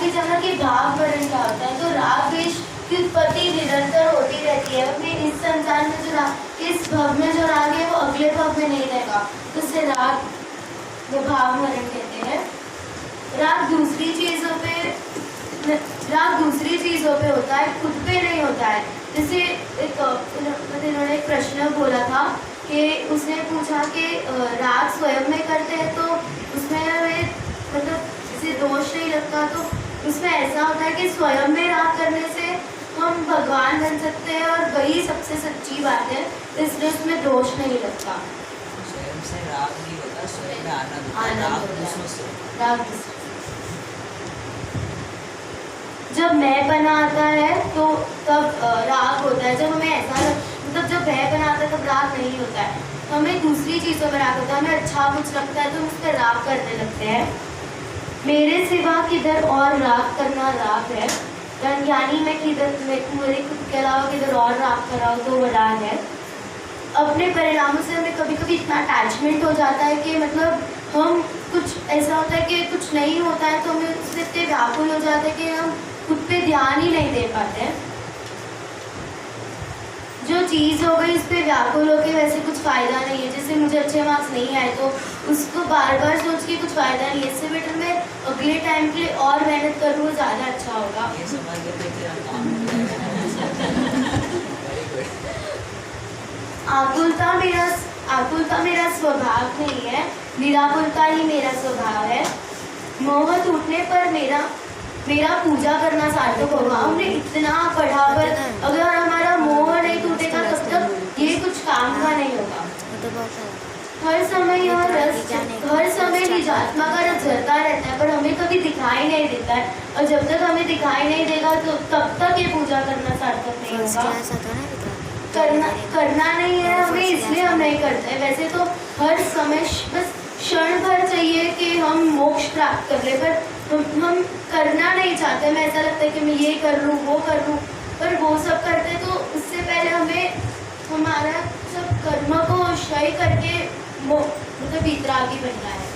की जगह कि भाव मरण क्या होता है। तो राग द्वेष की उत्पत्ति निरंतर होती रहती है। अपने इस संसार में जो राग, इस भव में जो राग है वो अगले भव में नहीं रहेगा, तो इसे राग भाव मरण कहते हैं। राग दूसरी चीजों पे होता है, खुद पे नहीं होता है। जैसे इन्होंने एक प्रश्न बोला था कि उसने पूछा कि राग स्वयं में करते हैं तो उसमें हमें मतलब किसी दोष नहीं लगता। तो उसमें ऐसा होता है कि स्वयं में राग करने से हम भगवान बन सकते हैं और वही सबसे सच्ची बात है, इसलिए उसमें दोष नहीं लगता। स्वयं से राग नहीं होता, स्वयं में आनंद होता है, राग दूसरों से। राग जब मैं बना आता है तो तब राग होता है। जब हमें ऐसा मतलब जब मैं बनाता है तब राग नहीं होता है। तो हमें दूसरी चीज़ों में राग होता है। हमें अच्छा कुछ लगता है तो हम उस पर राग करने लगते हैं। मेरे सिवा किधर और राग करना राग है, यानी मैं किधर मेरे खुद के अलावा किधर और राग कर रहा हूँ तो वो राग है। अपने परिणामों से हमें कभी कभी इतना अटैचमेंट हो जाता है कि मतलब हम कुछ ऐसा होता है कि कुछ नहीं होता है तो हमें उससे इतने व्याकुल हो जाते हैं कि हम खुद पे ध्यान ही नहीं दे पाते। जो चीज़ हो गई उस पर व्याकुल होकर वैसे कुछ फ़ायदा नहीं है। जैसे मुझे अच्छे मार्क्स नहीं आए तो उसको बार बार सोच के कुछ फ़ायदा नहीं है। इससे बेटर मैं अगले टाइम के लिए और मेहनत करूँ, ज़्यादा अच्छा होगा। आकुलता मेरा स्वभाव नहीं है, निराकुलता ही मेरा स्वभाव है। मोह टूटने पर मेरा पूजा करना सार्थक होगा। हमने इतना पढ़ा पर अगर हमारा मोह नहीं टूटेगा तब तक ये कुछ काम का नहीं होगा। हर समय निजात्मा का रस झरता रहता है पर हमें कभी दिखाई नहीं देता है, और जब तक हमें दिखाई नहीं देगा तो तब तक ये पूजा करना सार्थक नहीं होगा। करना नहीं है हमें, इसलिए हम नहीं करते। वैसे तो हर समय बस क्षण भर चाहिए कि हम मोक्ष प्राप्त कर ले, पर हम करना नहीं चाहते। हमें ऐसा लगता है कि मैं ये कर लूँ वो कर लूँ, पर वो सब करते तो उससे पहले हमें हमारा सब कर्म को क्षय करके मतलब वितरागी बनना है।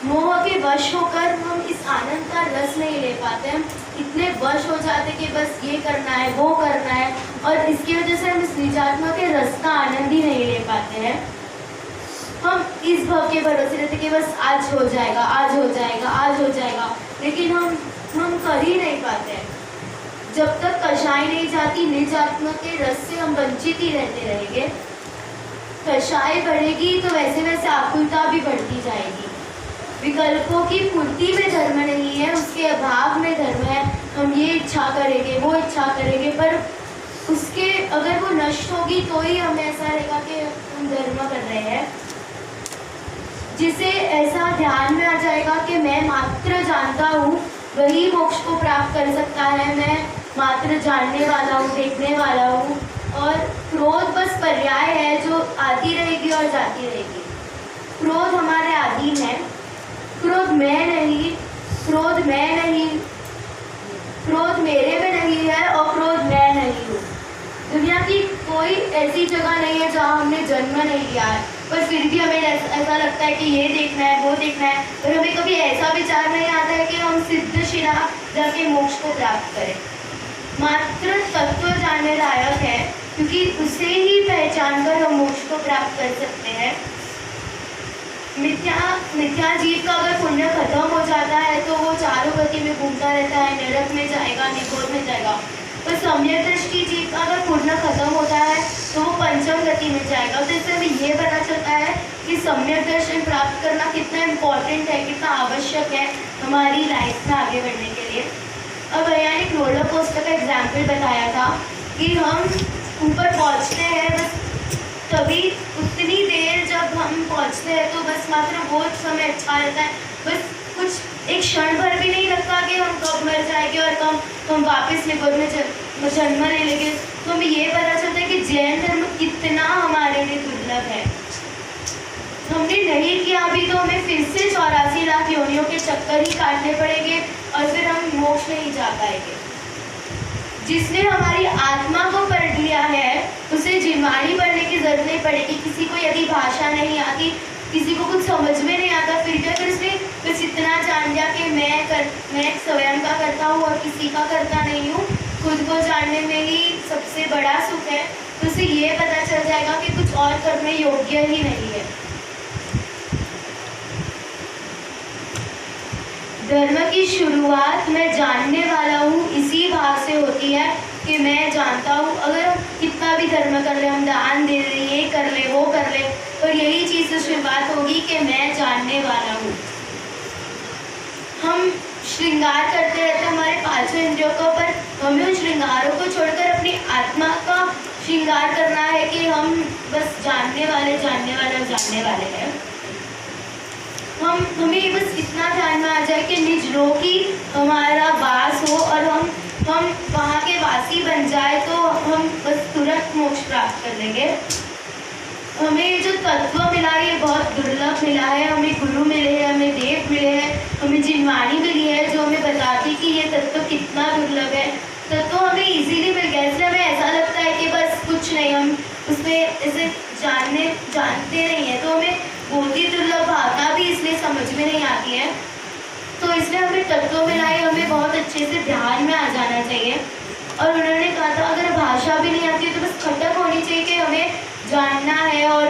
मोह के वश होकर हम इस आनंद का रस नहीं ले पाते। हम इतने वश हो जाते कि बस ये करना है वो करना है, और इसकी वजह से हम इस निजात्मा के रस का आनंद ही नहीं ले पाते हैं। हम इस भव के भरोसे रहते कि बस आज हो जाएगा आज हो जाएगा आज हो जाएगा, लेकिन हम कर ही नहीं पाते हैं। जब तक कषाय नहीं जाती निजात्मा के रस से हम वंचित ही रहते रहेंगे। कषाय बढ़ेगी तो वैसे वैसे आकुलता भी बढ़ती जाएगी। विकल्पों की पूर्ति में धर्म नहीं है, उसके अभाव में धर्म है। हम ये इच्छा करेंगे वो इच्छा करेंगे, पर उसके अगर वो नष्ट होगी तो ही हमें ऐसा रहेगा कि हम धर्म कर रहे हैं। जिसे ऐसा ध्यान में आ जाएगा कि मैं मात्र जानता हूँ वही मोक्ष को प्राप्त कर सकता है, मैं मात्र जानने वाला हूँ देखने वाला हूँ, और क्रोध बस पर्याय है जो आती रहेगी और जाती रहेगी। क्रोध हमारे अधीन है। क्रोध मैं नहीं, क्रोध मेरे में नहीं है और क्रोध मैं नहीं हूँ। दुनिया की कोई ऐसी जगह नहीं है जहाँ हमने जन्म नहीं लिया है, पर फिर भी हमें ऐसा लगता है कि ये देखना है वो देखना है, पर हमें कभी ऐसा विचार नहीं आता है कि हम सिद्ध शिरा जाके मोक्ष को प्राप्त करें। मात्र तत्व जानने लायक है, क्योंकि उसे ही पहचान कर हम मोक्ष को प्राप्त कर सकते हैं। मिथ्या जीव का अगर पुण्य खत्म हो जाता है तो वो चारों गति में घूमता रहता है, नरक में जाएगा निगोद में जाएगा। पर सम्यक दृष्टि जीव का अगर पुण्य खत्म होता है तो वो पंचम गति में जाएगा। तो इससे हमें ये पता चलता है कि सम्यक दर्शन प्राप्त करना कितना इम्पोर्टेंट है, कितना आवश्यक है हमारी लाइफ में आगे बढ़ने के लिए। अब भैया ने रोलर कोस्टर का एग्जाम्पल बताया था कि हम ऊपर पहुँचते हैं, बस तभी उतनी देर जब हम पहुँचते हैं तो बस मात्र वो समय अच्छा रहता है। बस कुछ एक क्षण भर भी नहीं लगता कि हम कब मर जाएंगे और कब हम वापस निगोद में जन्म ले लेंगे। तो हमें ये पता चलता है कि जैन धर्म कितना हमारे लिए दुर्लभ है। हमने नहीं किया अभी तो हमें फिर से 84 लाख योनियों के चक्कर ही काटने पड़ेंगे और फिर हम मोक्ष नहीं जा पाएंगे। जिसने हमारी आत्मा को पढ़ लिया है उसे जिनवाणी पढ़ने की जरूरत नहीं पड़ेगी। किसी को यदि भाषा नहीं आती, किसी को कुछ समझ में नहीं आता, फिर भी अगर उसने जान लिया कि मैं स्वयं का करता हूँ और किसी का करता नहीं हूँ, खुद को जानने में ही सबसे बड़ा सुख है, तो उसे ये पता चल जाएगा कि कुछ और करने योग्य ही नहीं है। धर्म की शुरुआत मैं जानने वाला हूँ इसी भाव से होती है कि मैं जानता हूँ। अगर हम कितना भी धर्म कर ले, हम दान दे दे, ये कर ले, वो कर ले, और यही चीज़ से शुरुआत होगी कि मैं जानने वाला हूँ। हम श्रृंगार करते रहते हैं हमारे पांचों इंद्रियों को, पर हमें उन श्रृंगारों को छोड़कर अपनी आत्मा का श्रृंगार करना है कि हम बस जानने वाले हैं। हमें बस इतना ध्यान में आ जाए कि निज लोक ही हमारा वास हो और हम वहाँ के वासी बन जाए, तो हम बस तुरंत मोक्ष प्राप्त कर लेंगे। हमें जो तत्व मिला है ये बहुत दुर्लभ मिला है। हमें गुरु मिले हैं, हमें देव मिले हैं, हमें जिनवाणी मिली है जो हमें बताती कि ये तत्व कितना दुर्लभ है। तत्व हमें इजीली मिल गया, इसलिए हमें ऐसा लगता है कि बस कुछ नहीं, हम उसमें ऐसे जानते नहीं हैं, तो हमें बहुत ही दुर्लभ भावना भी इसलिए समझ में नहीं आती है। तो इसलिए हमें तत्व मिला है, हमें बहुत अच्छे से ध्यान में आ जाना चाहिए। और उन्होंने कहा था अगर भाषा भी नहीं आती है तो बस खटक होनी चाहिए कि हमें जानना है और